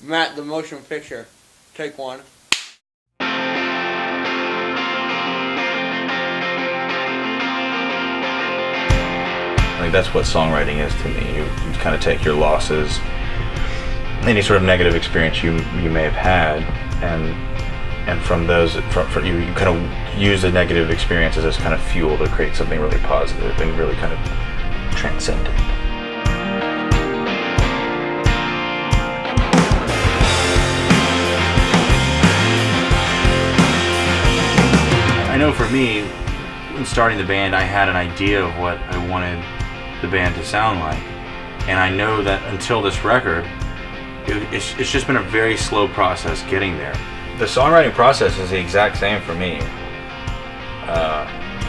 Matt, the motion picture. Take one. I think that's what songwriting is to me. You kind of take your losses, any sort of negative experience you may have had, and from those, you kind of use the negative experiences as kind of fuel to create something really positive and really kind of transcendent. I know for me, in starting the band, I had an idea of what I wanted the band to sound like, and I know that until this record, it's just been a very slow process getting there. The songwriting process is the exact same for me.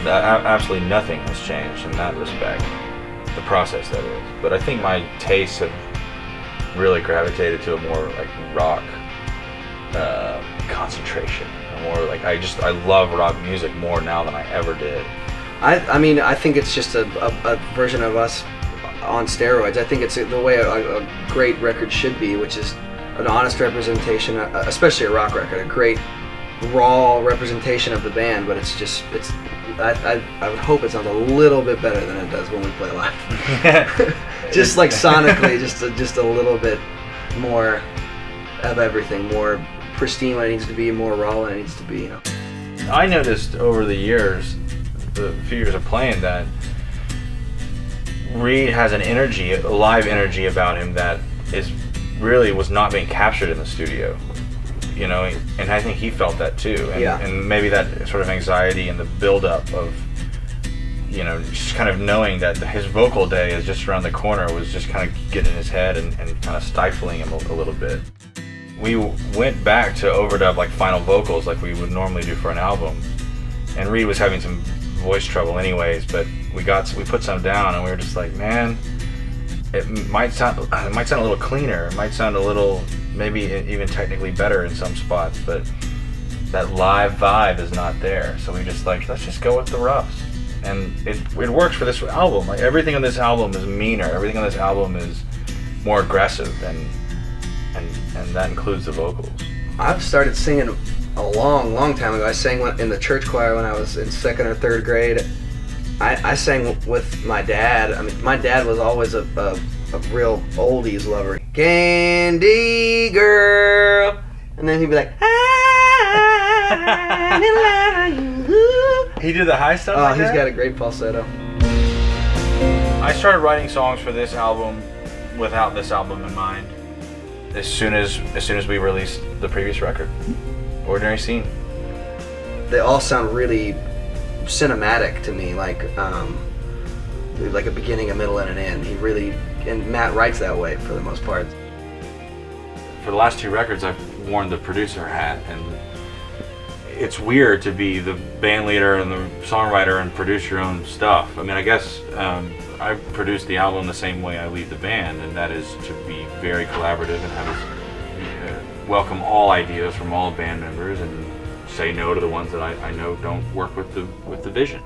Absolutely nothing has changed in that respect, the process that is. But I think my tastes have really gravitated to a more like rock concentration. More like I love rock music more now than I ever did. I mean, I think it's just a version of us on steroids. I think it's the way a great record should be, which is an honest representation, especially a rock record, a great raw representation of the band. But I would hope it sounds a little bit better than it does when we play live. Just like sonically, just a little bit more of everything, more pristine when it needs to be, more raw when it needs to be. You know. I noticed over the years, the few years of playing, that Reid has an energy, a live energy about him that was not being captured in the studio, you know, and I think he felt that too, and maybe that sort of anxiety and the build-up of, you know, just kind of knowing that his vocal day is just around the corner was just kind of getting in his head and kind of stifling him a little bit. We went back to overdub like final vocals like we would normally do for an album, and Reid was having some voice trouble anyways, but we put some down and we were just like, man, it might sound a little cleaner, it might sound a little, maybe even technically better in some spots, but that live vibe is not there. So we just like, let's just go with the roughs, and it works for this album. Like everything on this album is meaner, everything on this album is more aggressive, and that includes the vocals. I've started singing a long time ago. I sang in the church choir when I was in 2nd or 3rd grade. I sang with my dad. I mean, my dad was always a real oldies lover. Candy girl, and then he'd be like, I love you. He did the high stuff. Oh, like he's that? got a great falsetto. I started writing songs for this album without this album in mind. As soon as we released the previous record, Ordinary Scene. They all sound really cinematic to me, like a beginning, a middle, and an end. And Matt writes that way for the most part. For the last 2 records, I've worn the producer hat, and it's weird to be the band leader and the songwriter and produce your own stuff. I mean, I guess I produce the album the same way I lead the band, and that is to be very collaborative and have welcome all ideas from all band members and say no to the ones that I know don't work with the vision.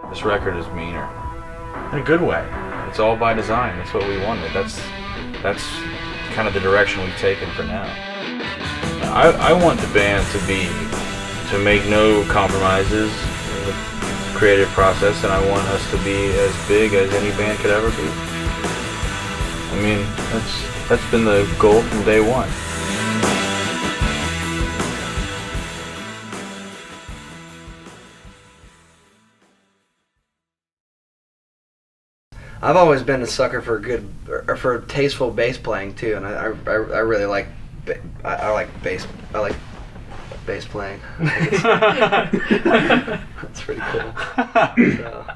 This record is meaner, in a good way. It's all by design. That's what we wanted. That's kind of the direction we've taken for now. I want the band to make no compromises in the creative process, and I want us to be as big as any band could ever be. I mean, that's been the goal from day one. I've always been a sucker for for tasteful bass playing too, and I really like I like bass playing. That's pretty cool. So.